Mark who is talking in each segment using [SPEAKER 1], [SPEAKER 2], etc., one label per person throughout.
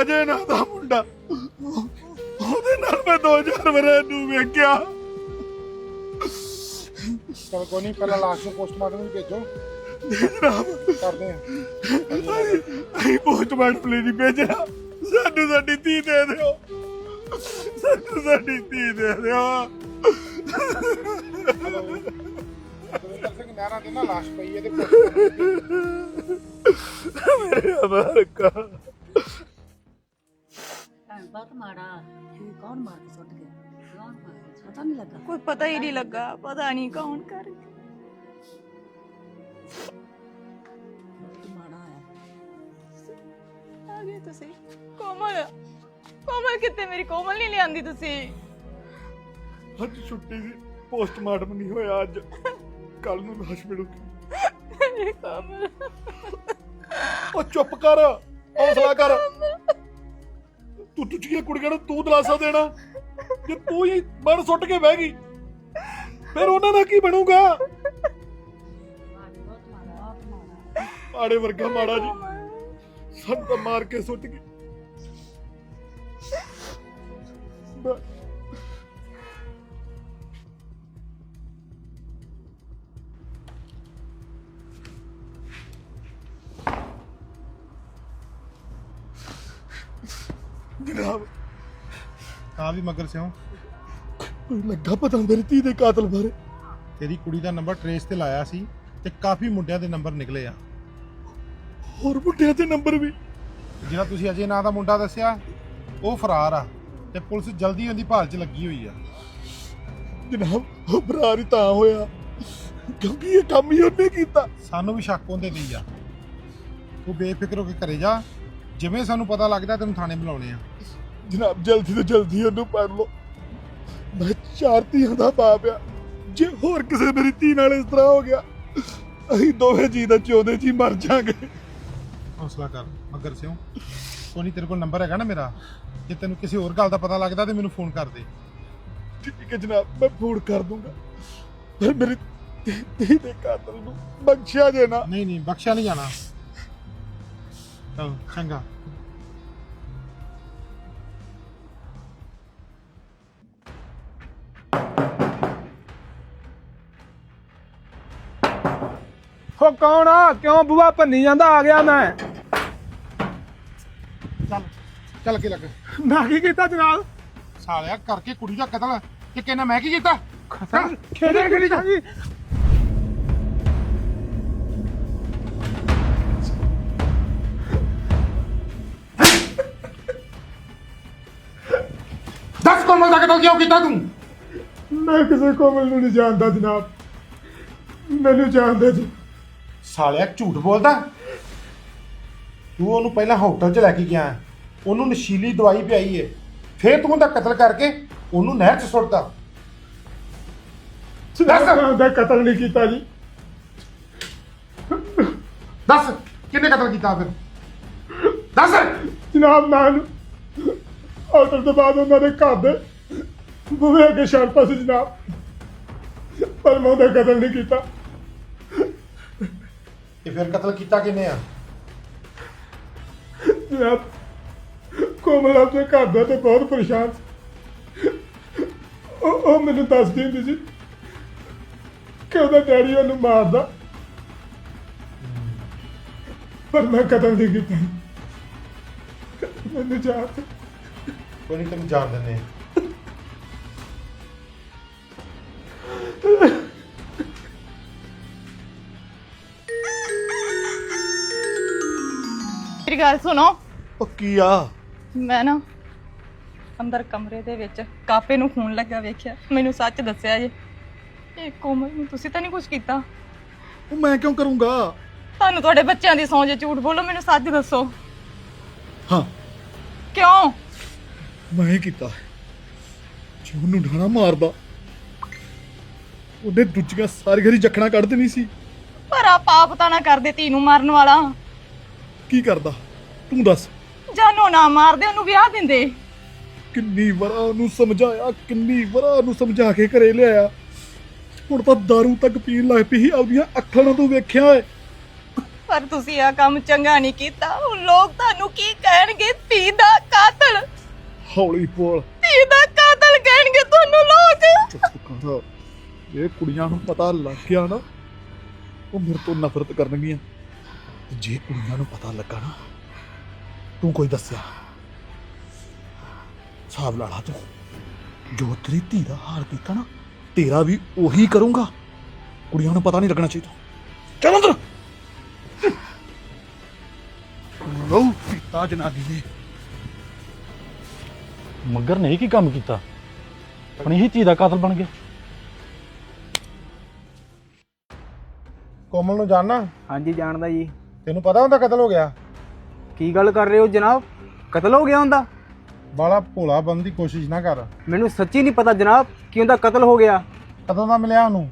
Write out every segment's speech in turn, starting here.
[SPEAKER 1] ਅਜੇ ਨਾ ਦਾ ਮੁੰਡਾ ਉਹਦੇ ਨਾਲ ਮੈਂ 2000 ਵਰੇ ਨੂੰ ਵੇਖਿਆ।
[SPEAKER 2] ਚਲ ਕੋਈ ਨਹੀਂ, ਪਹਿਲਾਂ ਲਾਸ਼ ਨੂੰ ਪੋਸਟਮਾਰਟਮ ਨੂੰ ਭੇਜੋ, ਕਰਦੇ ਆ।
[SPEAKER 1] ਅਸੀਂ ਪੋਸਟਮਾਰਟਮ ਲਈ ਨਹੀਂ ਭੇਜਣਾ, ਸਾਨੂੰ ਸਾਡੀ ਧੀ ਦੇ ਦਿਓ, ਸਾਨੂੰ ਸਾਡੀ ਧੀ ਦੇ ਦਿਓ।
[SPEAKER 2] ਦਵਿੰਦਰ ਸਿੰਘ ਨਹਿਰਾਂ ਦੇ ਨਾ ਲਾਸ਼ ਪਈ ਹੈ ਤੇ
[SPEAKER 1] ਮੇਰੇ ਅਮਰਕਾ
[SPEAKER 3] बहुत मारा। कौन मार के सुट गया? कौन मार के? पता नहीं लगा।
[SPEAKER 4] कोई पता ही नहीं लगा, पता नहीं कौन कर
[SPEAKER 3] बहुत मारा है।
[SPEAKER 4] आ गए तुसी। कोमल कोमल कितने? मेरी कोमल नहीं ले आंदी तुसी।
[SPEAKER 1] ਅੱਜ ਛੁੱਟੀ ਸੀ, ਪੋਸਟਮਾਰਟਮ ਨਹੀਂ ਹੋਇਆ ਅੱਜ, ਕੱਲ ਨੂੰ ਲਾਸ਼ ਮਿਲੂਗੀ।
[SPEAKER 4] मेरी कोमल।
[SPEAKER 1] ਉਹ ਚੁੱਪ ਕਰ, ਹੌਸਲਾ ਕਰ। ਤੂੰ ਤੁਝੀਆਂ ਕੁੜੀਆਂ ਨੂੰ ਤੂੰ ਦਿਲਾਸਾ ਦੇਣਾ, ਜੇ ਤੂੰ ਹੀ ਮਨ ਸੁੱਟ ਕੇ ਬਹਿ ਗਈ ਫਿਰ ਉਹਨਾਂ ਦਾ ਕੀ ਬਣੂਗਾ? ਆੜੇ ਵਰਗਾ ਮਾੜਾ ਜੀ ਸਾਨੂੰ ਤਾਂ ਮਾਰ ਕੇ ਸੁੱਟ ਗਈ। ਜਨਾਬ
[SPEAKER 2] ਤਾਂ ਵੀ ਮਗਰ ਸਿਓ
[SPEAKER 1] ਲੱਗਾ ਪਤਾ ਮੇਰੀ ਧੀ ਦੇ ਕਾਤਲ ਬਾਰੇ।
[SPEAKER 2] ਤੇਰੀ ਕੁੜੀ ਦਾ ਨੰਬਰ ਟ੍ਰੇਸ ਤੇ ਲਾਇਆ ਸੀ ਤੇ ਕਾਫੀ ਮੁੰਡਿਆਂ ਦੇ ਨੰਬਰ ਨਿਕਲੇ ਆ।
[SPEAKER 1] ਹੋਰ ਮੁੰਡਿਆਂ ਦੇ ਨੰਬਰ ਵੀ।
[SPEAKER 2] ਜਿਹੜਾ ਤੁਸੀਂ ਅਜੇ ਨਾਂ ਦਾ ਮੁੰਡਾ ਦੱਸਿਆ ਉਹ ਫਰਾਰ ਆ ਤੇ ਪੁਲਿਸ ਜਲਦੀ ਉਹਦੀ ਭਾਲ 'ਚ ਲੱਗੀ ਹੋਈ ਆ।
[SPEAKER 1] ਜਨਾਬ ਉਹ ਫਰਾਰ ਹੀ ਤਾਂ ਹੋਇਆ ਕਿਉਂਕਿ ਇਹ ਕੰਮ ਹੀ ਉਹਨੇ ਕੀਤਾ।
[SPEAKER 2] ਸਾਨੂੰ ਵੀ ਸ਼ੱਕ ਉਹਦੇ ਤੇ ਹੀ ਆ। ਤੂੰ ਬੇਫਿਕਰ ਹੋ ਕੇ ਘਰੇ ਜਾ, ਜਿਵੇਂ ਸਾਨੂੰ ਪਤਾ ਲੱਗਦਾ ਤੈਨੂੰ ਥਾਣੇ ਬੁਲਾਉਣੇ ਆ।
[SPEAKER 1] ਜਨਾਬ ਜਲਦੀ ਤੋਂ ਜਲਦੀ ਉਹਨੂੰ ਫੜ ਲਓ। ਮੈਂ 4 ਧੀਆਂ ਦਾ ਬਾਪ ਆ, ਜੇ ਹੋਰ ਕਿਸੇ ਮੇਰੀ ਧੀ ਨਾਲ ਇਸ ਤਰ੍ਹਾਂ ਹੋ ਗਿਆ ਅਸੀਂ ਦੋਵੇਂ ਜੀ ਦਾ ਚੌਦੇ ਜੀ ਮਰ ਜਾਾਂਗੇ।
[SPEAKER 2] ਹੌਸਲਾ ਕਰ ਮਗਰ ਸਿਓ, ਕੋਈ ਨਹੀਂ, ਤੇਰੇ ਕੋਲ ਨੰਬਰ ਹੈਗਾ ਨਾ ਮੇਰਾ, ਜੇ ਤੈਨੂੰ ਕਿਸੇ ਹੋਰ ਗੱਲ ਦਾ ਪਤਾ ਲੱਗਦਾ ਤੇ ਮੈਨੂੰ ਫੋਨ ਕਰ ਦੇ।
[SPEAKER 1] ਠੀਕ ਹੈ ਜਨਾਬ, ਮੈਂ ਫੋਨ ਕਰ ਦੂੰਗਾ, ਪਰ ਮੇਰੀ ਧੀ ਦੇ ਕਾਤਲ ਨੂੰ ਬਖਸ਼ਿਆ ਜੇ ਨਾ।
[SPEAKER 2] ਨਹੀਂ ਨਹੀਂ, ਬਖਸ਼ਿਆ ਨਹੀਂ ਜਾਣਾ। ਚਲ ਚੰਗਾ।
[SPEAKER 5] ਹੋ ਕੌਣ ਆ? ਕਿਉਂ ਬੂਆ ਭੰਨੀ ਜਾਂਦਾ? ਆ ਗਿਆ ਮੈਂ।
[SPEAKER 2] ਚੱਲ ਚੱਲ ਕੇ ਲੱਗ।
[SPEAKER 5] ਮੈਂ ਕੀ ਕੀਤਾ ਜਨਾਬ?
[SPEAKER 2] ਸਾਲਿਆ ਕਰਕੇ ਕੁੜੀ ਦਾ ਕਤਲ ਤੇ ਕਹਿੰਦਾ ਮੈਂ ਕੀ ਕੀਤਾ?
[SPEAKER 5] ਖੇਡੇ ਖੇਡੀ ਜਾਂਦੀ।
[SPEAKER 2] ਦੱਸ ਕੋਮਲ ਦਾ ਕਤਲ ਕਿਉਂ ਕੀਤਾ ਤੂੰ?
[SPEAKER 5] ਮੈਂ ਕਿਸੇ ਕੋਮਲ ਨੂੰ ਨਹੀਂ ਜਾਣਦਾ ਜਨਾਬ, ਮੈਨੂੰ ਜਾਣਦੇ ਜੀ।
[SPEAKER 2] ਸਾਲਿਆ ਝੂਠ ਬੋਲਦਾ। ਤੂੰ ਉਹਨੂੰ ਪਹਿਲਾਂ ਹੋਟਲ 'ਚ ਲੈ ਕੇ ਗਿਆ, ਉਹਨੂੰ ਨਸ਼ੀਲੀ ਦਵਾਈ ਪਿਆਈ ਏ, ਫਿਰ ਤੂੰ ਉਹਦਾ ਕਤਲ ਕਰਕੇ ਉਹਨੂੰ ਨਹਿਰ 'ਚ ਸੁੱਟਦਾ।
[SPEAKER 5] ਮੈਂ ਉਹਦਾ ਕਤਲ ਨਹੀਂ ਕੀਤਾ ਜੀ।
[SPEAKER 2] ਦੱਸ ਕਿਹਨੇ ਕਤਲ ਕੀਤਾ? ਫਿਰ ਦੱਸ।
[SPEAKER 5] ਜਨਾਬ ਮੈਂ ਹੋਟਲ ਤੋਂ ਬਾਅਦ ਉਹਨਾਂ ਦੇ ਘਰ ਦੇ ਬੂਹੇ ਅੱਗੇ ਛੱਡਤਾ ਸੀ ਜਨਾਬ, ਪਰ ਮੈਂ ਉਹਦਾ ਕਤਲ ਨਹੀਂ ਕੀਤਾ।
[SPEAKER 2] ਤੇ ਫਿਰ ਕਤਲ ਕੀਤਾ ਕਿਹਨੇ ਆ?
[SPEAKER 5] ਜਨਾਬ ਕੋਮਲ ਆਪਣੇ ਘਰ ਦਾ ਤੇ ਬਹੁਤ ਪਰੇਸ਼ਾਨ ਸੀ। ਉਹ ਮੈਨੂੰ ਦੱਸਦੀ ਹੁੰਦੀ ਸੀ ਕਿ ਉਹਦਾ ਡੈਡੀ ਉਹਨੂੰ ਮਾਰਦਾ, ਪਰ ਮੈਂ ਕਤਲ ਨਹੀਂ ਕੀਤਾ। ਮੈਨੂੰ ਜਾਣ ਦਿਓ।
[SPEAKER 2] ਕੋਈ ਨਹੀਂ, ਤੈਨੂੰ ਜਾਣ ਦਿੰਦੇ ਆ।
[SPEAKER 4] मेरी गल सुनो।
[SPEAKER 1] ਉਹ ਕੀ ਆ?
[SPEAKER 4] मैं ना ਅੰਦਰ ਕਮਰੇ ਦੇ ਵਿੱਚ ਕਾਪੇ ਨੂੰ ਖੂਨ ਲੱਗਾ ਵੇਖਿਆ। ਮੈਨੂੰ ਸੱਚ ਦੱਸਿਆ ਜੇ। ਇਹ ਕੋਮਲ ਨੂੰ ਤੁਸੀਂ ਤਾਂ ਨਹੀਂ ਕੁਝ ਕੀਤਾ?
[SPEAKER 1] ਉਹ ਮੈਂ ਕਿਉਂ ਕਰੂੰਗਾ?
[SPEAKER 4] ਤੁਹਾਨੂੰ ਤੁਹਾਡੇ ਬੱਚਿਆਂ ਦੀ ਸੌਂ ਜੇ ਝੂਠ ਬੋਲੋ, ਮੈਨੂੰ ਸੱਚ ਦੱਸੋ।
[SPEAKER 1] ਹਾਂ
[SPEAKER 4] ਕਿਉਂ?
[SPEAKER 1] ਮੈਂ ਹੀ ਕੀਤਾ। ਜੇ ਉਹਨੂੰ ਢਾਣਾ ਮਾਰਦਾ ਉਹਨੇ ਦੂਜੀਆਂ ਸਾਰੀ ਘਰੀ ਜਖਣਾ ਕੱਢ ਦੇਣੀ ਸੀ।
[SPEAKER 4] ਪਰ ਆ ਪਾਪ ਤਾਂ ਨਾ ਕਰਦੇ ਧੀ ਨੂੰ ਮਾਰਨ ਵਾਲਾ।
[SPEAKER 1] ਕੀ ਕਰਦਾ ਤੂੰ ਦੱਸ?
[SPEAKER 4] ਜਾਨੋ ਨਾ ਮਾਰਦੇ, ਉਹਨੂੰ ਵਿਆਹ ਦਿੰਦੇ।
[SPEAKER 1] ਕਿੰਨੀ ਵਾਰ ਉਹਨੂੰ ਸਮਝਾਇਆ, ਕਿੰਨੀ ਵਾਰ ਉਹਨੂੰ ਸਮਝਾ ਕੇ ਘਰੇ ਲਿਆਇਆ, ਹੁਣ ਤਾਂ ਦਾਰੂ ਤੱਕ ਪੀਣ ਲੱਗ ਪਈ ਸੀ, ਆਪਦੀਆਂ ਅੱਖਾਂ ਨਾਲ ਤੂੰ ਵੇਖਿਆ ਏ।
[SPEAKER 4] ਪਰ ਤੁਸੀਂ ਆ ਕੰਮ ਚੰਗਾ ਨਹੀਂ ਕੀਤਾ। ਹੁਣ ਲੋਕ ਤੁਹਾਨੂੰ ਕੀ ਕਹਿਣਗੇ? ਧੀ ਦਾ ਕਾਤਲ,
[SPEAKER 1] ਹੌਲੀ ਬੋਲ।
[SPEAKER 4] ਧੀ ਦਾ ਕਾਤਲ ਕਹਿਣਗੇ ਤੁਹਾਨੂੰ ਲੋਕ।
[SPEAKER 1] ਚੁੱਪ ਕਰ। ਇਹ ਕੁੜੀਆਂ ਨੂੰ ਪਤਾ ਲੱਗ ਗਿਆ ਨਾ, ਉਹ ਮੇਰੇ ਤੋਂ ਨਫ਼ਰਤ ਕਰਨਗੀਆਂ। ਤੇ ਜੇ ਕੁੜੀਆਂ ਨੂੰ ਪਤਾ ਲੱਗਾ ਨਾ ਤੂੰ ਕੋਈ ਦੱਸਿਆ, ਹਿਸਾਬ ਲਾ ਲਾ ਤੂੰ। ਜੋ ਤੇਰੀ ਧੀ ਦਾ ਹਾਲ ਕੀਤਾ ਨਾ, ਤੇਰਾ ਵੀ ਉਹੀ ਕਰੂੰਗਾ। ਕੁੜੀਆਂ ਨੂੰ ਪਤਾ ਨਹੀਂ ਲੱਗਣਾ ਚਾਹੀਦਾ। ਚੱਲ ਅੰਦਰ। ਲੋ ਪੀਤਾ ਜਨਾਨੀ ਨੇ।
[SPEAKER 6] ਮੱਗਰ ਨੇ ਕੀ ਕੰਮ ਕੀਤਾ? ਆਪਣੀ ਹੀ ਧੀ ਦਾ ਕਾਤਲ ਬਣ ਗਿਆ।
[SPEAKER 2] ਕੋਮਲ ਨੂੰ ਜਾਣਨਾ?
[SPEAKER 7] ਹਾਂਜੀ ਜਾਣਦਾ ਜੀ।
[SPEAKER 2] ਤੈਨੂੰ ਪਤਾ ਹੁੰਦਾ ਕਤਲ ਹੋ ਗਿਆ?
[SPEAKER 7] ਕੀ ਗੱਲ ਕਰ ਰਹੇ ਹੋ ਜਨਾਬ? ਕਤਲ ਹੋ ਗਿਆ ਹੁੰਦਾ?
[SPEAKER 2] ਬਾਲਾ ਭੋਲਾ ਬਣਨ ਦੀ ਕੋਸ਼ਿਸ਼ ਨਾ ਕਰ।
[SPEAKER 7] ਮੈਨੂੰ ਸੱਚੀ ਨਹੀਂ ਪਤਾ ਜਨਾਬ ਕਿ ਉਹਦਾ ਕਤਲ ਹੋ ਗਿਆ।
[SPEAKER 2] ਕਦੋਂ ਦਾ ਮਿਲਿਆ ਉਹਨੂੰ?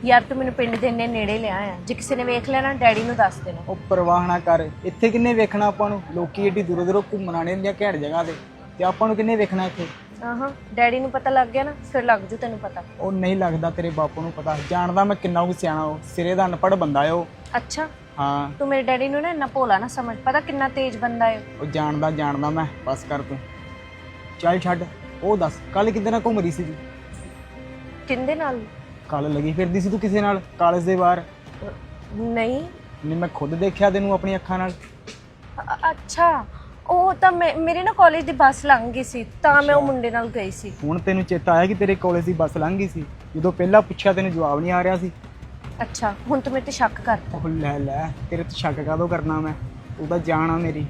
[SPEAKER 8] ਯਾਰ ਤੂੰ ਮੈਨੂੰ ਪਿੰਡ ਦੇ ਇੰਨੇ ਨੇੜੇ ਲਿਆ ਆ, ਜੇ ਕਿਸੇ ਨੇ ਵੇਖ ਲਿਆ ਨਾ ਡੈਡੀ ਨੂੰ ਦੱਸ ਦੇਣਾ।
[SPEAKER 7] ਉਹ ਪਰਵਾਹ ਨਾ ਕਰ, ਇੱਥੇ ਕਿੰਨੇ ਵੇਖਣਾ ਆਪਾਂ ਨੂੰ? ਲੋਕੀ ਏਡੀ ਦੂਰੋਂ ਦੂਰੋਂ ਘੁੰਮਣ ਆਣੇ ਹੁੰਦੇ ਆ ਘੈਂਟ ਜਗ੍ਹਾ ਤੇ ਆਪਾਂ ਨੂੰ ਕਿੰਨੇ ਵੇਖਣਾ ਇੱਥੇ?
[SPEAKER 8] ਆਹਾਂ ਡੈਡੀ ਨੂੰ ਪਤਾ ਲੱਗ ਗਿਆ ਨਾ, ਫਿਰ ਲੱਗ ਜੂ ਤੈਨੂੰ ਪਤਾ।
[SPEAKER 7] ਉਹ ਨਹੀਂ ਲੱਗਦਾ ਤੇਰੇ ਬਾਪੂ ਨੂੰ ਪਤਾ। ਜਾਣਦਾ ਮੈਂ ਕਿੰਨਾ ਕੁ ਸਿਆਣਾ, ਉਹ ਸਿਰੇ ਦਾ ਅਨਪੜ੍ਹ ਬੰਦਾ ਏ ਉਹ।
[SPEAKER 8] ਅੱਛਾ
[SPEAKER 7] ਹਾਂ
[SPEAKER 8] ਤੂੰ ਮੇਰੇ ਡੈਡੀ ਨੂੰ ਨਾ ਇੰਨਾ ਭੋਲਾ ਨਾ ਸਮਝ, ਪਤਾ ਕਿੰਨਾ ਤੇਜ਼ ਬੰਦਾ ਏ।
[SPEAKER 7] ਉਹ ਜਾਣਦਾ ਮੈਂ, ਬਸ ਕਰ ਤੂੰ। ਚੱਲ ਛੱਡ, ਉਹ ਦੱਸ ਕੱਲ ਕਿੱਦਾਂ ਘੁੰਮ ਰਹੀ ਸੀ ਤੂੰ?
[SPEAKER 8] ਕਿੰਦੇ ਨਾਲ?
[SPEAKER 7] ਕੱਲ ਲੱਗੀ ਫਿਰਦੀ ਸੀ ਤੂੰ ਕਿਸੇ ਨਾਲ ਕਾਲਜ ਦੇ ਬਾਹਰ?
[SPEAKER 8] ਨਹੀਂ।
[SPEAKER 7] ਨਹੀਂ ਮੈਂ ਖੁਦ ਦੇਖਿਆ ਤੈਨੂੰ ਆਪਣੀ ਅੱਖਾਂ ਨਾਲ।
[SPEAKER 8] ਅੱਛਾ ਉਹ ਤਾਂ ਮੇਰੇ ਨਾ ਕਾਲਜ ਦੀ ਬੱਸ ਲੰਘ ਗਈ ਸੀ, ਤਾਂ ਮੈਂ ਉਹ ਮੁੰਡੇ ਨਾਲ ਗਈ ਸੀ।
[SPEAKER 7] ਹੁਣ ਤੈਨੂੰ ਚੇਤਾ ਆਇਆ ਕਿ ਤੇਰੇ ਕਾਲਜ ਦੀ ਬੱਸ ਲੰਘ ਗਈ ਸੀ? ਜਦੋਂ ਪਹਿਲਾਂ ਪੁੱਛਿਆ ਤੈਨੂੰ ਜਵਾਬ ਨਹੀਂ ਆ ਰਿਹਾ ਸੀ।
[SPEAKER 8] ਅੱਛਾ ਹੁਣ ਤੂੰ ਮੇਰੇ ਤੇ ਸ਼ੱਕ ਕਰਦਾ।
[SPEAKER 7] ਉਹ ਲੈ ਤੇਰੇ ਤੇ ਸ਼ੱਕ ਕਾਹਦੋਂ ਕਰਨਾ ਮੈਂ? ਤੂੰ ਤਾਂ ਜਾਣ ਆ ਮੇਰੀ।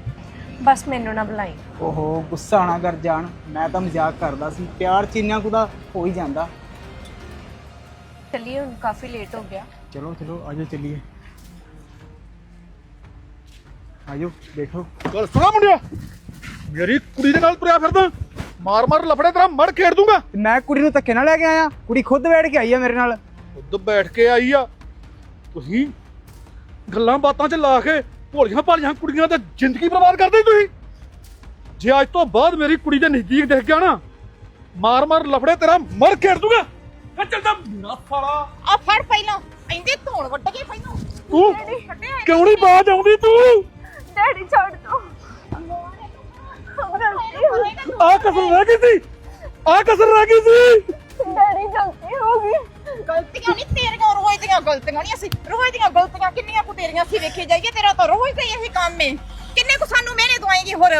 [SPEAKER 8] ਬਸ ਮੈਨੂੰ ਨਾ ਬੁਲਾਈ।
[SPEAKER 7] ਓਹੋ ਗੁੱਸਾ ਨਾ ਕਰ ਜਾਣ, ਮੈਂ ਤਾਂ ਮਜ਼ਾਕ ਕਰਦਾ ਸੀ। ਪਿਆਰ ਚ ਇੰਨਾ ਕੁ ਤਾਂ ਹੋ ਹੀ ਜਾਂਦਾ।
[SPEAKER 8] ਚੱਲੀਏ ਹੁਣ, ਕਾਫੀ ਲੇਟ ਹੋ ਗਿਆ।
[SPEAKER 7] ਚਲੋ ਆਜੋ ਚੱਲੀਏ। ਆਜੋ ਬੈਠੋ।
[SPEAKER 1] ਗੱਲ ਸੁਣਾ ਮੁੰਡਿਆ, ਮੇਰੀ ਕੁੜੀ ਦੇ ਨਾਲ ਤੁਰਿਆ ਫਿਰਦਾ, ਮਾਰ ਮਾਰ ਲਫੜੇ ਤੇਰਾ ਮੜ ਖੇਡ ਦੂੰਗਾ।
[SPEAKER 7] ਤੇ ਮੈਂ ਕੁੜੀ ਨੂੰ ਧੱਕੇ ਨਾਲ ਲੈ ਕੇ ਆਇਆ? ਕੁੜੀ ਖੁਦ ਬੈਠ ਕੇ ਆਈ ਆ ਮੇਰੇ ਨਾਲ।
[SPEAKER 1] ਖੁਦ ਬੈਠ ਕੇ ਆਈ ਆ। ਤੁਸੀਂ ਗੱਲਾਂ ਬਾਤਾਂ 'ਚ ਲਾ ਕੇ ਭੋਲੀਆਂ ਭਾਲੀਆਂ ਕੁੜੀਆਂ ਤੇ ਜ਼ਿੰਦਗੀ ਬਰਬਾਦ ਕਰਦੇ ਤੁਸੀਂ। ਜੇ ਅੱਜ ਤੋਂ ਬਾਅਦ ਮੇਰੀ ਕੁੜੀ ਦੇ ਨਜ਼ਦੀਕ ਦਿਖ ਗਿਆ ਨਾ, ਮਾਰ ਮਾਰ ਲਫੜੇ ਤੇਰਾ ਮੜ ਖੇਡ ਦੂੰਗਾ। ਚੱਲਦਾ ਮੇਰਾ ਸਾਲਾ।
[SPEAKER 4] ਆ ਫੜ ਪਹਿਲਾਂ, ਇੰਦੇ ਧੌਣ ਵੱਟ ਕੇ ਪਹਿਲਾਂ।
[SPEAKER 1] ਤੂੰ ਕਿਉਂ ਨਹੀਂ ਬਾਜ ਆਉਂਦੀ ਤੂੰ?
[SPEAKER 8] ਡੈਡੀ ਛੱਡ ਦੋ।
[SPEAKER 1] ਆ ਕਸਰ ਰਹਿ ਗਈ ਸੀ, ਆ ਕਸਰ ਰਹਿ ਗਈ ਸੀ।
[SPEAKER 8] ਡੈਡੀ ਗਲਤੀ ਹੋ ਗਈ।
[SPEAKER 4] ਗਲਤੀਆਂ ਨਹੀਂ ਤੇਰੀਆਂ, ਰੋਜ਼ ਦੀਆਂ ਗਲਤੀਆਂ ਨਹੀਂ। ਅਸੀਂ ਰੋਜ਼ ਦੀਆਂ ਗਲਤੀਆਂ ਕਿੰਨੀਆਂ ਕੁ ਤੇਰੀਆਂ ਸੀ ਵੇਖੀ ਜਾਈਏ। ਤੇਰਾ ਤਾਂ ਰੋਜ਼ ਦਾ ਹੀ ਇਹੀ ਕੰਮ ਏ। ਕਿੰਨੇ ਕੁ ਸਾਨੂੰ ਮਿਹਨੇ ਦਵਾਏਂਗੀ ਹੋਰ?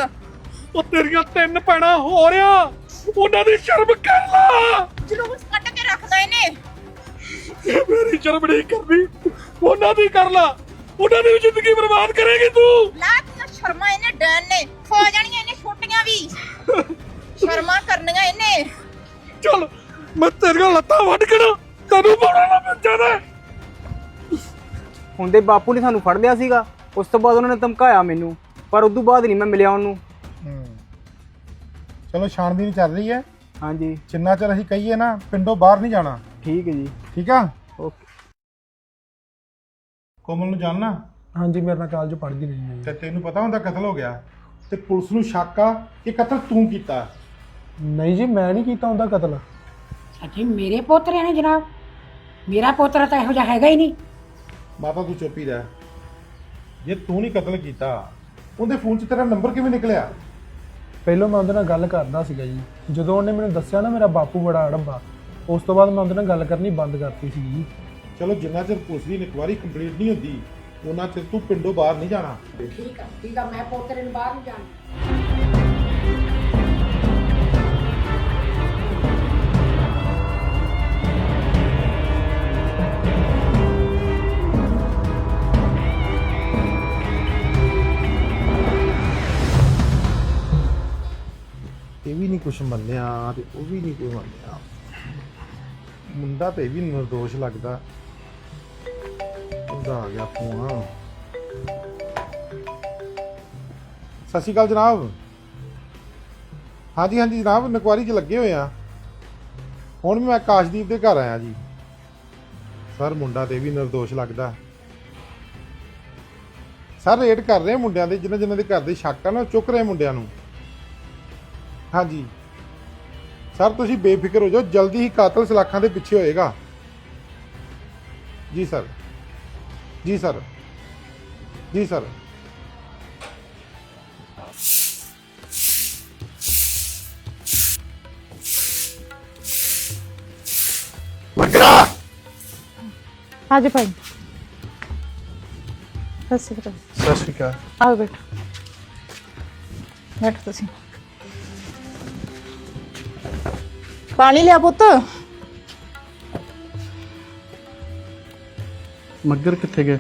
[SPEAKER 1] ਉਹ ਤੇਰੀਆਂ 3 ਭੈਣਾਂ ਹੋ ਰਿਆ, ਉਹਨਾਂ ਦੀ ਸ਼ਰਮ ਕਰ ਲਾ।
[SPEAKER 4] ਜਲੂਸ ਕੱਢ ਕੇ ਰੱਖਦਾ ਇਹਨੇ।
[SPEAKER 1] ਮੇਰੀ ਸ਼ਰਮ ਨਹੀਂ ਕਰਦੀ, ਉਹਨਾਂ ਦੀ ਕਰ ਲਾ। ਉਹਨਾਂ ਦੀ ਵੀ ਜ਼ਿੰਦਗੀ ਬਰਬਾਦ ਕਰੇਗੀ ਤੂੰ।
[SPEAKER 4] ਲਾ ਤੂੰ ਸ਼ਰਮਾ ਇਹਨੇ ਡੈਨ ਨੇ ਖੋ ਜਾਣੀਆਂ ਇਹਨੇ ਛੋਟੀਆਂ ਵੀ। ਸ਼ਰਮਾ ਕਰਨੀਆਂ ਇਹਨੇ।
[SPEAKER 1] ਚੱਲ ਮੈਂ ਤੇਰੀਆਂ ਲੱਤਾਂ ਵੱਢ ਕੇ ਨਾ ਤੈਨੂੰ ਮਾਰਾਂ ਨਾ ਬੱਚਾ ਨੇ।
[SPEAKER 7] ਹੁੰਦੇ ਬਾਪੂ ਨੇ ਸਾਨੂੰ ਫੜ ਲਿਆ ਸੀਗਾ, ਉਸ ਤੋਂ ਬਾਅਦ ਉਹਨਾਂ ਨੇ ਧਮਕਾਇਆ ਮੈਨੂੰ, ਪਰ ਉਸ ਤੋਂ ਬਾਅਦ ਨਹੀਂ ਮੈਂ ਮਿਲਿਆ ਉਹਨੂੰ।
[SPEAKER 2] ਚਲੋ ਛਾਣਬੀਨ ਚੱਲ ਰਹੀ ਹੈ।
[SPEAKER 7] ਹਾਂਜੀ
[SPEAKER 2] ਜਿੰਨਾ ਚਿਰ ਅਸੀਂ ਕਹੀਏ ਨਾ ਪਿੰਡੋਂ ਬਾਹਰ ਨਹੀਂ ਜਾਣਾ।
[SPEAKER 7] ਠੀਕ ਹੈ ਜੀ।
[SPEAKER 2] ਠੀਕ ਆ?
[SPEAKER 7] ਓਕੇ।
[SPEAKER 2] ਕੋਮਲ ਨੂੰ ਜਾਣਨਾ?
[SPEAKER 5] ਹਾਂਜੀ ਮੇਰੇ ਨਾਲ ਕਾਲਜ ਪੜ੍ਹਦੀ ਰਹੀ ਹੈ।
[SPEAKER 2] ਤੇ ਤੈਨੂੰ ਪਤਾ ਹੁੰਦਾ ਕਤਲ ਹੋ ਗਿਆ ਤੇ ਪੁਲਿਸ ਨੂੰ ਸ਼ੱਕ ਆ ਕਿ ਕਤਲ ਤੂੰ ਕੀਤਾ।
[SPEAKER 5] ਨਹੀਂ ਜੀ ਮੈਂ ਨਹੀਂ ਕੀਤਾ ਉਹਦਾ ਕਤਲ।
[SPEAKER 3] ਅਜੀ ਮੇਰੇ ਪੋਤਰੇ ਨੇ ਜਨਾਬ, ਮੇਰਾ ਪੋਤਰਾ ਤਾਂ ਇਹੋ ਜਿਹਾ ਹੈਗਾ ਹੀ ਨਹੀਂ।
[SPEAKER 2] ਮਾਤਾ ਤੂੰ ਚੁੱਪ ਹੀ ਰਹਿ। ਜੇ ਤੂੰ ਨਹੀਂ ਕਤਲ ਕੀਤਾ, ਉਹਦੇ ਫੋਨ 'ਚ ਤੇਰਾ ਨੰਬਰ ਕਿਵੇਂ ਨਿਕਲਿਆ?
[SPEAKER 5] ਪਹਿਲਾਂ ਮੈਂ ਉਹਦੇ ਨਾਲ ਗੱਲ ਕਰਦਾ ਸੀਗਾ ਜੀ, ਜਦੋਂ ਉਹਨੇ ਮੈਨੂੰ ਦੱਸਿਆ ਨਾ ਮੇਰਾ ਬਾਪੂ ਬੜਾ ਅੜੰਬਾ, ਉਸ ਤੋਂ ਬਾਅਦ ਮੈਂ ਉਹਦੇ ਨਾਲ ਗੱਲ ਕਰਨੀ ਬੰਦ ਕਰਤੀ ਸੀ।
[SPEAKER 2] ਚਲੋ ਜਿੰਨਾ ਚਿਰ ਪੁਲਿਸ ਦੀ ਇਨਕੁਆਇਰੀ ਕੰਪਲੀਟ ਨਹੀਂ ਹੁੰਦੀ ਉਹਨਾਂ ਚਿਰ ਤੂੰ ਪਿੰਡੋਂ ਬਾਹਰ ਨਹੀਂ ਜਾਣਾ।
[SPEAKER 3] ਠੀਕ ਆ ਮੈਂ ਪੋਤਰੇ ਨੂੰ ਬਾਹਰ ਨਹੀਂ ਜਾਣਾ।
[SPEAKER 2] ਇਹ ਵੀ ਨਹੀਂ ਕੁਛ ਮੰਨਿਆ ਤੇ ਉਹ ਵੀ ਨਹੀਂ ਕੋਈ ਮੰਨਿਆ। ਮੁੰਡਾ ਤੇ ਵੀ ਨਿਰਦੋਸ਼ ਲੱਗਦਾ। ਉਹਦਾ ਆ ਗਿਆ ਫੋਨ। ਸਤਿ ਸ਼੍ਰੀ ਅਕਾਲ ਜਨਾਬ। ਹਾਂਜੀ ਜਨਾਬ, ਇਨਕੁਆਇਰੀ 'ਚ ਲੱਗੇ ਹੋਏ ਆ। ਹੁਣ ਵੀ ਮੈਂ ਆਕਾਸ਼ਦੀਪ ਦੇ ਘਰ ਆਇਆ ਜੀ। ਸਰ ਮੁੰਡਾ ਤੇ ਵੀ ਨਿਰਦੋਸ਼ ਲੱਗਦਾ। ਸਰ ਰੇਡ ਕਰ ਰਹੇ ਮੁੰਡਿਆਂ ਦੇ, ਜਿਨ੍ਹਾਂ ਦੇ ਘਰ ਦੇ ਸ਼ੱਕ ਆ ਨਾ, ਚੁੱਕ ਰਹੇ ਮੁੰਡਿਆਂ ਨੂੰ। ਹਾਂਜੀ ਸਰ ਤੁਸੀਂ ਬੇਫਿਕਰ ਹੋ ਜਾਓ, ਜਲਦੀ ਹੀ ਕਾਤਲ ਸਲਾਖਾਂ ਦੇ ਪਿੱਛੇ ਹੋਏਗਾ। जी सर, जी सर, जी सर।
[SPEAKER 4] हाँ जी भाई, सत श्री अकाल।
[SPEAKER 6] ਸਤਿ ਸ਼੍ਰੀ ਅਕਾਲ।
[SPEAKER 4] आओ बैठो, बैठो तुसी। पानी लिया पुत्त।
[SPEAKER 6] ਮੱਗਰ ਕਿੱਥੇ ਗਏ?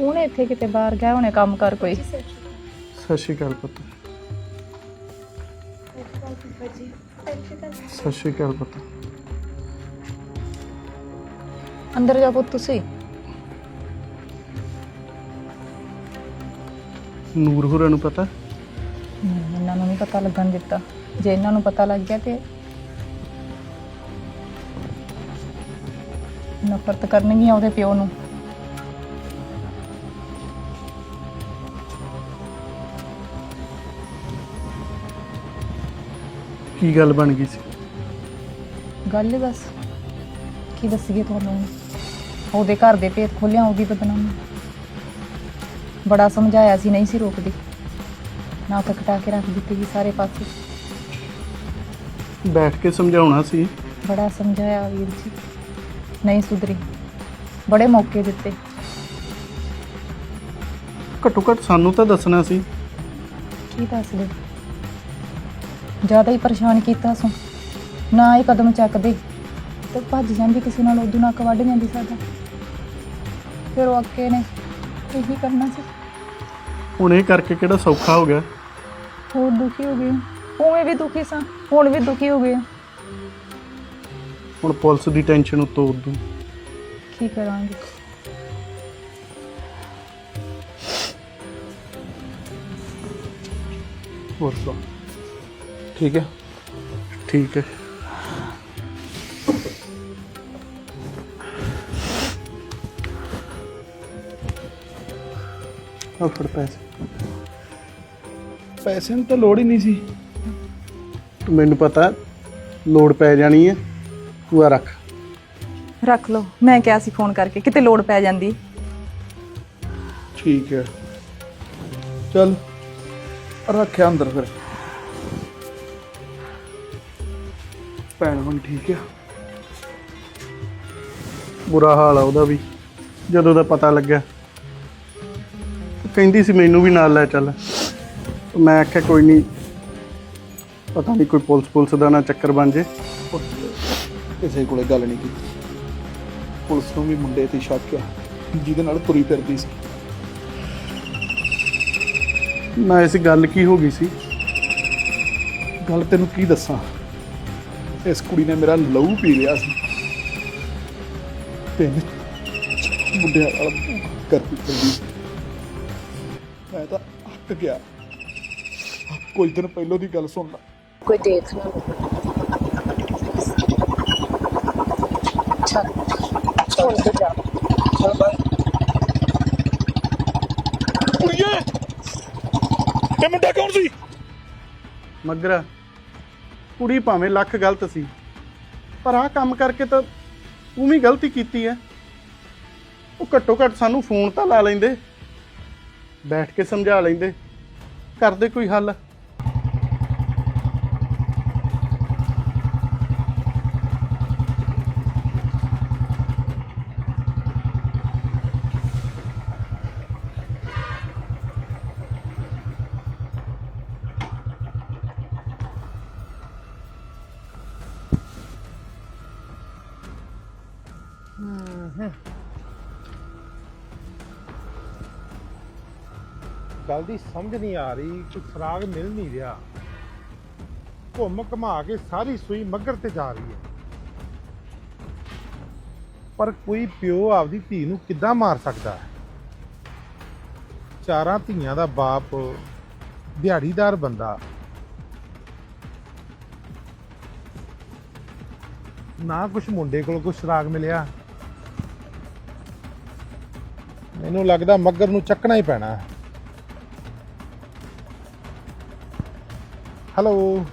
[SPEAKER 4] ਹੁਣੇ ਇੱਥੇ ਕਿਤੇ ਬਾਹਰ ਗਿਆ ਹੁਣੇ ਕੰਮ ਕਰ ਕੋਈ।
[SPEAKER 6] ਸਤਿ ਸ਼੍ਰੀ ਅਕਾਲ ਪੁੱਤ। ਸਤਿ ਸ਼੍ਰੀ ਅਕਾਲ ਪੁੱਤ।
[SPEAKER 4] ਅੰਦਰ ਜਾ ਪੁੱਤ ਤੁਸੀਂ।
[SPEAKER 6] ਨੂਰ ਹੋਰਾਂ ਨੂੰ ਪਤਾ?
[SPEAKER 4] ਇਹਨਾਂ ਨੂੰ ਨਹੀਂ ਪਤਾ ਲੱਗਣ ਦਿੱਤਾ। ਜੇ ਇਹਨਾਂ ਨੂੰ ਪਤਾ ਲੱਗ ਗਿਆ ਤੇ ਨਫ਼ਰਤ ਕਰਨਗੀਆਂ ਉਹਦੇ ਪਿਓ ਨੂੰ।
[SPEAKER 6] ਕੀ ਗੱਲ ਬਣ ਗਈ ਸੀ?
[SPEAKER 4] ਗੱਲ ਹੀ ਬਸ ਕੀ ਦੱਸੀਏ ਤੁਹਾਨੂੰ। ਉਹਦੇ ਘਰ ਦੇ ਭੇਤ ਖੋਲਿਆ, ਉਹਦੀ ਬਦਨਾਮੀ। ਬੜਾ ਸਮਝਾਇਆ ਸੀ, ਨਹੀਂ ਸੀ ਰੋਕਦੀ। ਨਾ ਤਾਂ ਕਟਾ ਕੇ ਰੱਖ ਦਿੱਤੀ ਸੀ ਸਾਰੇ ਪਾਸੇ।
[SPEAKER 6] ਬੈਠ ਕੇ ਸਮਝਾਉਣਾ ਸੀ।
[SPEAKER 4] ਬੜਾ ਸਮਝਾਇਆ ਵੀਰ ਜੀ, ਨਹੀਂ ਸੁਧਰੀ। ਬੜੇ ਮੌਕੇ ਦਿੱਤੇ।
[SPEAKER 6] ਘੱਟੋ ਘੱਟ ਸਾਨੂੰ ਤਾਂ ਦੱਸਣਾ ਸੀ।
[SPEAKER 4] ਕੀ ਦੱਸ ਦੇ, ਜ਼ਿਆਦਾ ਹੀ ਪਰੇਸ਼ਾਨ ਕੀਤਾ ਸੋ। ਨਾ ਹੀ ਕਦਮ ਚੱਕਦੇ ਤੇ ਭੱਜ ਜਾਂਦੀ, ਕਿਸੇ ਨਾਲ ਉਦੋਂ ਨੱਕ ਵੱਢ ਜਾਂਦੀ ਸਾਡਾ। ਫਿਰ ਉਹ ਅੱਕੇ ਨੇ ਇਹੀ ਕਰਨਾ ਸੀ।
[SPEAKER 6] ਹੁਣ ਇਹ ਕਰਕੇ ਕਿਹੜਾ ਸੌਖਾ ਹੋ ਗਿਆ?
[SPEAKER 4] ਹੋਰ ਦੁਖੀ ਹੋ ਗਏ। ਉਵੇਂ ਵੀ ਦੁਖੀ ਸਾਂ, ਹੁਣ ਵੀ ਦੁਖੀ ਹੋ ਗਏ।
[SPEAKER 6] ਹੁਣ ਪੁਲਿਸ ਦੀ ਟੈਨਸ਼ਨ ਉੱਤੋਂ ਉਦੋਂ।
[SPEAKER 4] ਕੀ ਕਰਾਂਗੇ?
[SPEAKER 6] ਹੋਰ ਸੁਣਾ? ਠੀਕ ਹੈ? ਠੀਕ ਹੈ। ਆ ਫੜ ਪੈਸੇ।
[SPEAKER 5] ਪੈਸਿਆਂ ਦੀ ਤਾਂ ਲੋੜ ਹੀ ਨਹੀਂ ਸੀ।
[SPEAKER 6] ਮੈਨੂੰ ਪਤਾ ਲੋੜ ਪੈ ਜਾਣੀ ਹੈ, ਤੂੰ ਆ ਰੱਖ।
[SPEAKER 4] ਰੱਖ ਲਓ, ਮੈਂ ਕਿਹਾ ਸੀ ਫੋਨ ਕਰਕੇ, ਕਿਤੇ ਲੋੜ ਪੈ ਜਾਂਦੀ।
[SPEAKER 5] ਠੀਕ ਹੈ, ਚੱਲ ਰੱਖਿਆ ਅੰਦਰ ਫਿਰ। ਭੈਣ ਹੁਣ ਠੀਕ ਆ?
[SPEAKER 6] ਬੁਰਾ ਹਾਲ ਆ ਉਹਦਾ ਵੀ। ਜਦੋਂ ਦਾ ਪਤਾ ਲੱਗਿਆ ਕਹਿੰਦੀ ਸੀ ਮੈਨੂੰ ਵੀ ਨਾਲ ਲੈ ਚੱਲ। ਮੈਂ ਆਖਿਆ ਕੋਈ ਨਹੀਂ, ਪਤਾ ਨਹੀਂ ਕੋਈ ਪੁਲਿਸ ਦਾ ਨਾ ਚੱਕਰ ਬਣ ਜੇ।
[SPEAKER 5] ਕਿਸੇ ਕੋਲੇ ਗੱਲ ਨਹੀਂ ਕੀਤੀ। ਪੁਲਿਸ ਨੂੰ ਵੀ ਮੁੰਡੇ ਤੇ ਸ਼ੱਕ ਆ ਜਿਹਦੇ ਨਾਲ ਤੁਰੀ ਫਿਰਦੀ ਸੀ।
[SPEAKER 6] ਨਾ ਇਸ ਗੱਲ ਕੀ ਹੋ ਗਈ ਸੀ?
[SPEAKER 5] ਗੱਲ ਤੈਨੂੰ ਕੀ ਦੱਸਾਂ, ਇਸ ਕੁੜੀ ਨੇ ਮੇਰਾ ਲਹੂ ਪੀ ਲਿਆ ਸੀ। ਤਿੰਨ ਮੁੰਡਿਆਂ ਨਾਲ ਕਰਦੀ ਫਿਰਦੀ ਸੀ। ਮੈਂ ਤਾਂ ਅੱਕ ਗਿਆ। ਕੁਝ ਦਿਨ ਪਹਿਲਾਂ ਦੀ ਗੱਲ ਸੁਣ ਲਾ।
[SPEAKER 3] कोई देख ना चल छोड़ के जा चल भाई।
[SPEAKER 1] ਕੁੜੀਏ ਇਹ ਮੁੰਡਾ ਕੌਣ ਸੀ?
[SPEAKER 6] ਮਗਰਾ ਕੁੜੀ ਭਾਵੇਂ ਲੱਖ ਗਲਤ ਸੀ, ਪਰ ਆਹ ਕੰਮ ਕਰਕੇ ਤਾਂ ਤੂੰ ਵੀ ਗਲਤੀ ਕੀਤੀ ਹੈ। ਉਹ ਘੱਟੋ ਘੱਟ ਸਾਨੂੰ ਫੋਨ ਤਾਂ ਲਾ ਲੈਂਦੇ, ਬੈਠ ਕੇ ਸਮਝਾ ਲੈਂਦੇ, ਕਰਦੇ ਕੋਈ ਹੱਲ।
[SPEAKER 2] ਗੱਲ ਦੀ ਸਮਝ ਨਹੀਂ ਆ ਰਹੀ, ਕੋਈ ਸੁਰਾਗ ਮਿਲ ਨਹੀਂ ਰਿਹਾ। ਘੁੰਮ ਘਮਾ ਕੇ ਸਾਰੀ ਸੂਈ ਮੱਘਰ ਤੇ ਜਾ ਰਹੀ ਹੈ, ਪਰ ਕੋਈ ਪਿਓ ਆਪਦੀ ਧੀ ਨੂੰ ਕਿੱਦਾਂ ਮਾਰ ਸਕਦਾ ਹੈ? ਚਾਰਾਂ ਧੀਆਂ ਦਾ ਬਾਪ, ਦਿਹਾੜੀਦਾਰ ਬੰਦਾ, ਨਾ ਕੁਛ ਮੁੰਡੇ ਕੋਲ ਕੁਛ ਸੁਰਾਗ ਮਿਲਿਆ। ਮੈਨੂੰ ਲੱਗਦਾ ਮੱਘਰ ਨੂੰ ਚੱਕਣਾ ਹੀ ਪੈਣਾ ਹੈ। ਹੈਲੋ,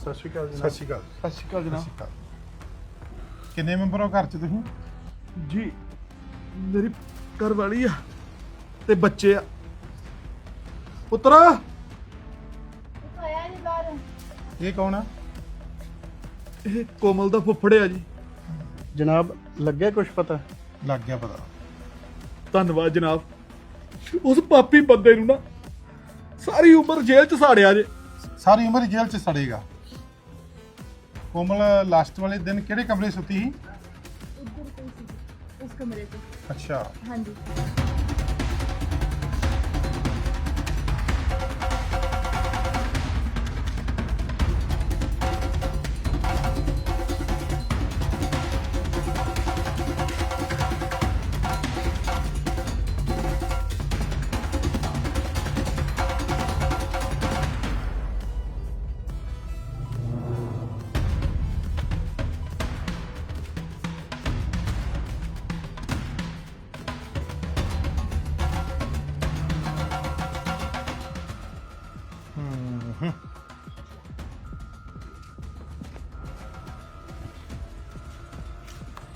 [SPEAKER 6] ਸਤਿ ਸ਼੍ਰੀ ਅਕਾਲ
[SPEAKER 2] ਸਤਿ ਸ਼੍ਰੀ ਅਕਾਲ।
[SPEAKER 1] ਸਤਿ ਸ਼੍ਰੀ ਅਕਾਲ ਜਨਾਬ।
[SPEAKER 2] ਸਤਿ ਸ਼੍ਰੀ ਅਕਾਲ। ਕਿੰਨੇ ਮੈਂਬਰ ਹੋ ਘਰ 'ਚ ਤੁਸੀਂ?
[SPEAKER 1] ਜੀ ਮੇਰੀ ਘਰ ਵਾਲੀ ਆ ਤੇ ਬੱਚੇ ਆ। ਪੁੱਤਰਾ
[SPEAKER 2] ਇਹ ਕੌਣ ਆ?
[SPEAKER 1] ਇਹ ਕੋਮਲ ਦਾ ਫੁੱਫੜ ਆ ਜੀ।
[SPEAKER 6] ਜਨਾਬ ਲੱਗਿਆ ਕੁਝ ਪਤਾ?
[SPEAKER 2] ਲੱਗ ਗਿਆ ਪਤਾ।
[SPEAKER 1] ਧੰਨਵਾਦ ਜਨਾਬ। ਉਸ ਪਾਪੀ ਬੰਦੇ ਨੂੰ ਨਾ ਸਾਰੀ ਉਮਰ ਜੇਲ੍ਹ 'ਚ ਸਾੜਿਆ ਜੇ।
[SPEAKER 2] ਸਾਰੀ ਉਮਰ ਹੀ ਜੇਲ੍ਹ 'ਚ ਸੜੇਗਾ। ਕੋਮਲ ਲਾਸਟ ਵਾਲੇ ਦਿਨ ਕਿਹੜੇ ਕਮਰੇ 'ਚ ਸੁੱਤੀ ਸੀ?
[SPEAKER 4] ਉਸ ਕਮਰੇ 'ਚ।
[SPEAKER 2] ਅੱਛਾ।
[SPEAKER 4] ਹਾਂਜੀ।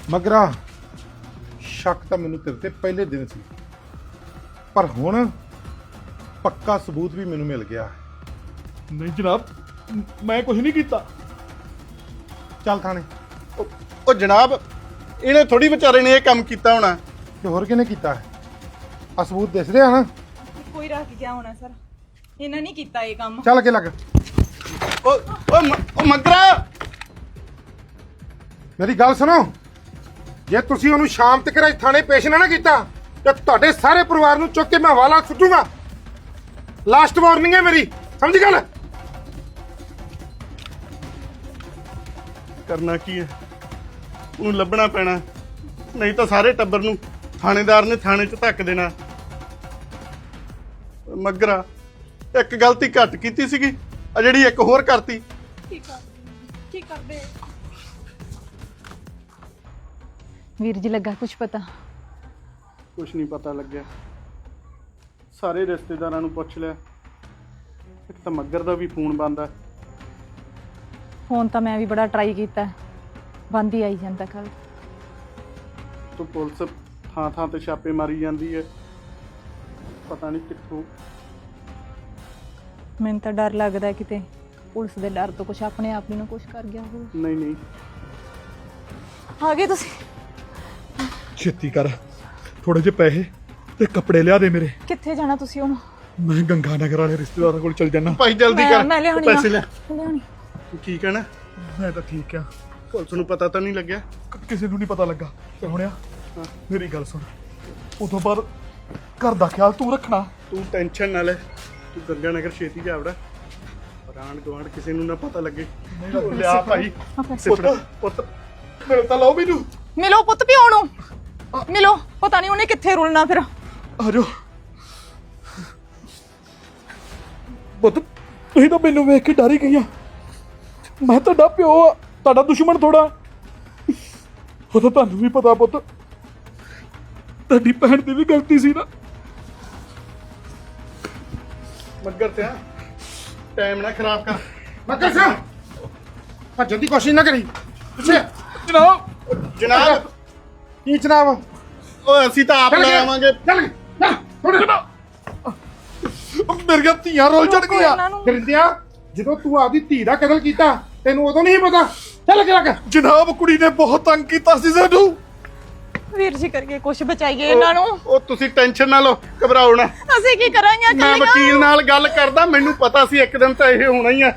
[SPEAKER 2] ਮਗਰਾ ਸ਼ੱਕ ਤਾਂ ਮੈਨੂੰ ਤੇਰੇ ਤੇ ਪਹਿਲੇ ਦਿਨ ਸੀ, ਪਰ ਹੁਣ ਪੱਕਾ ਸਬੂਤ ਵੀ ਮੈਨੂੰ ਮਿਲ ਗਿਆ।
[SPEAKER 1] ਨਹੀਂ ਜਨਾਬ, ਮੈਂ ਕੁਝ ਨਹੀਂ ਕੀਤਾ।
[SPEAKER 2] ਚੱਲ ਥਾਣੇ।
[SPEAKER 6] ਉਹ ਜਨਾਬ ਇਹਨੇ ਥੋੜੀ ਵਿਚਾਰੇ ਨੇ ਇਹ ਕੰਮ ਕੀਤਾ ਹੋਣਾ।
[SPEAKER 2] ਤੇ ਹੋਰ ਕਿਹਨੇ ਕੀਤਾ ਹੈ? ਆ ਸਬੂਤ ਦਿਸ ਰਿਹਾ ਨਾ?
[SPEAKER 4] ਕੋਈ ਰੱਖ ਗਿਆ ਹੋਣਾ ਸਰ, ਇਹਨਾਂ ਨਹੀਂ ਕੀਤਾ ਇਹ ਕੰਮ।
[SPEAKER 2] ਚੱਲ ਅੱਗੇ ਲੱਗ।
[SPEAKER 6] ਉਹ ਮਗਰਾ
[SPEAKER 2] ਮੇਰੀ ਗੱਲ ਸੁਣੋ, ਜੇ ਤੁਸੀਂ ਉਹਨੂੰ ਸ਼ਾਮ ਤੱਕ ਅੱਜ ਥਾਣੇ ਪੇਸ਼ ਨਾ ਕੀਤਾ ਤੇ ਤੁਹਾਡੇ ਸਾਰੇ ਪਰਿਵਾਰ ਨੂੰ ਚੁੱਕ ਕੇ ਮੈਂ ਹਵਾਲਾ ਸੁੱਟੂਗਾ। ਲਾਸਟ ਵਾਰਨਿੰਗ ਹੈ ਮੇਰੀ, ਸਮਝ ਗੱਲ?
[SPEAKER 6] ਕਰਨਾ ਕੀ ਹੈ, ਉਹਨੂੰ ਲੱਭਣਾ ਪੈਣਾ, ਨਹੀਂ ਤਾਂ ਸਾਰੇ ਟੱਬਰ ਨੂੰ ਥਾਣੇਦਾਰ ਨੇ ਥਾਣੇ 'ਚ ਧੱਕ ਦੇਣਾ। ਮਗਰਾ ਇੱਕ ਗਲਤੀ ਘੱਟ ਕੀਤੀ ਸੀਗੀ, ਆ ਜਿਹੜੀ ਇੱਕ ਹੋਰ ਕਰਤੀ।
[SPEAKER 4] ਕੀ ਕਰਦੇ ਵੀਰ ਜੀ? ਲੱਗਾ ਕੁਝ ਪਤਾ?
[SPEAKER 6] ਕੁਛ ਨਹੀਂ ਪਤਾ ਲੱਗਿਆ। ਸਾਰੇ ਰਿਸ਼ਤੇਦਾਰਾਂ ਨੂੰ ਪੁੱਛ ਲਿਆ, ਇੱਕ ਤਾਂ ਮੱਗਰ ਦਾ ਵੀ ਫੋਨ ਬੰਦ ਆ।
[SPEAKER 4] ਫੋਨ ਤਾਂ ਮੈਂ ਵੀ ਬੜਾ ਟਰਾਈ ਕੀਤਾ, ਬੰਦ ਹੀ ਆਈ ਜਾਂਦਾ ਕੱਲ।
[SPEAKER 6] ਤੋਂ ਪੁਲਿਸ ਥਾਂ ਥਾਂ ਤੇ ਛਾਪੇ ਮਾਰੀ ਜਾਂਦੀ ਹੈ, ਪਤਾ ਨਹੀਂ ਕਿੱਥੋਂ।
[SPEAKER 4] ਮੈਨੂੰ ਤਾਂ ਡਰ ਲੱਗਦਾ ਕਿਤੇ ਪੁਲਿਸ ਦੇ ਡਰ ਤੋਂ ਕੁਝ ਆਪਣੇ ਆਪ ਹੀ ਨਾ ਕੁਝ ਕਰ ਗਿਆ ਹੋਵੇ।
[SPEAKER 6] ਨਹੀਂ
[SPEAKER 4] ਆ ਗਏ ਤੁਸੀਂ?
[SPEAKER 1] ਛੇਤੀ ਕਰ, ਥੋੜੇ ਜਿਹੇ ਪੈਸੇ ਤੇ ਕੱਪੜੇ ਲਿਆ ਦੇ ਮੇਰੇ।
[SPEAKER 4] ਕਿੱਥੇ ਜਾਣਾ ਤੁਸੀਂ ਹੁਣ?
[SPEAKER 1] ਮੈਂ ਗੰਗਾ ਨਗਰ ਵਾਲੇ ਰਿਸ਼ਤੇਦਾਰਾਂ ਕੋਲ ਚੱਲ ਜਾਣਾ।
[SPEAKER 6] ਭਾਈ ਜਲਦੀ ਕਰ,
[SPEAKER 4] ਮੈਂ ਲਿਆਉਣੀ
[SPEAKER 6] ਪੈਸੇ
[SPEAKER 4] ਆ।
[SPEAKER 6] ਲੈ।
[SPEAKER 4] ਲਿਆਉਣੀ।
[SPEAKER 6] ਕੀ ਕਹਿਣਾ?
[SPEAKER 1] ਮੈਂ ਤਾਂ ਠੀਕ ਆ,
[SPEAKER 6] ਪੁਲਿਸ ਨੂੰ ਪਤਾ ਤਾਂ ਨਹੀਂ ਲੱਗਿਆ?
[SPEAKER 1] ਕਿਸੇ ਨੂੰ ਨਹੀਂ ਪਤਾ ਲੱਗਾ। ਤੇ ਹੁਣਿਆ ਮੇਰੀ ਗੱਲ ਸੁਣ, ਉਦੋਂ ਬਾਅਦ ਘਰ ਦਾ ਖਿਆਲ ਤੂੰ ਰੱਖਣਾ।
[SPEAKER 6] ਤੂੰ ਟੈਨਸ਼ਨ ਨਾ ਲੈ, ਤੂੰ ਗੰਗਾ ਨਗਰ ਛੇਤੀ ਜਾ ਵੜਾ, ਆਂਢ ਗੁਆਂਢ ਕਿਸੇ ਨੂੰ ਨਾ ਪਤਾ ਲੱਗੇ। ਲਿਆ ਭਾਈ
[SPEAKER 1] ਪੁੱਤ ਮੇਰੇ ਤਾਂ ਲਾਓ ਮੈਨੂੰ।
[SPEAKER 4] ਮਿਲੋ ਪੁੱਤ ਪਿਓ ਨੂੰ, ਮਿਲੋ। ਪਤਾ ਨਹੀਂ ਉਹਨੇ ਕਿੱਥੇ ਰੁਲਣਾ ਫਿਰ।
[SPEAKER 1] ਆ ਜਾਓ ਪੁੱਤ, ਤੁਸੀਂ ਤਾਂ ਮੈਨੂੰ ਵੇਖ ਕੇ ਡਰ ਹੀ ਗਈਆਂ। ਮੈਂ ਤੁਹਾਡਾ ਪਿਓ ਆ, ਤੁਹਾਡਾ ਦੁਸ਼ਮਣ ਥੋੜਾ। ਉਹ ਤਾਂ ਤੁਹਾਨੂੰ ਵੀ ਪਤਾ ਪੁੱਤ, ਤੁਹਾਡੀ ਭੈਣ ਦੀ ਵੀ ਗਲਤੀ ਸੀ ਨਾ।
[SPEAKER 6] ਮੱਗਰ ਤੇ ਟਾਈਮ ਨਾ ਖਰਾਬ ਕਰ।
[SPEAKER 2] ਮਗਰ ਸਿਆ ਭੱਜਣ ਦੀ ਕੋਸ਼ਿਸ਼ ਨਾ ਕਰੀ। ਪਿੱਛੇ
[SPEAKER 1] ਜਨਾਬ
[SPEAKER 6] ਜਨਾਬ
[SPEAKER 2] ਕੀ ਜਨਾਬ?
[SPEAKER 6] ਉਹ ਅਸੀਂ ਤਾਂ ਆਪ ਲੈ ਆਵਾਂਗੇ।
[SPEAKER 2] ਚੱਲ
[SPEAKER 1] ਮੇਰੀਆਂ ਧੀਆਂ ਰੋਲ ਚੜ ਗਈਆਂ।
[SPEAKER 4] ਇਹਨਾਂ ਨੂੰ
[SPEAKER 2] ਕਰਿੰਦਿਆ, ਜਦੋਂ ਤੂੰ ਆਪਦੀ ਧੀ ਦਾ ਕਤਲ ਕੀਤਾ ਤੈਨੂੰ ਉਦੋਂ ਨਹੀਂ ਪਤਾ? ਚੱਲ ਅੱਗੇ ਲੱਗ।
[SPEAKER 1] ਜਨਾਬ ਕੁੜੀ ਨੇ ਬਹੁਤ ਤੰਗ ਕੀਤਾ ਸੀ ਸਾਨੂੰ।
[SPEAKER 4] ਵੀਰ ਜੀ ਕਰਕੇ ਕੁਝ ਬਚਾਈਏ ਇਹਨਾਂ ਨੂੰ।
[SPEAKER 6] ਉਹ ਤੁਸੀਂ ਟੈਨਸ਼ਨ ਨਾ ਲਓ, ਘਬਰਾਓ ਨਾ।
[SPEAKER 4] ਅਸੀਂ ਕੀ ਕਰਾਂਗੇ?
[SPEAKER 6] ਮੈਂ ਵਕੀਲ ਨਾਲ ਗੱਲ ਕਰਦਾ, ਮੈਨੂੰ ਪਤਾ ਸੀ ਇੱਕ ਦਿਨ ਤਾਂ ਇਹ ਹੋਣਾ ਹੀ ਆ।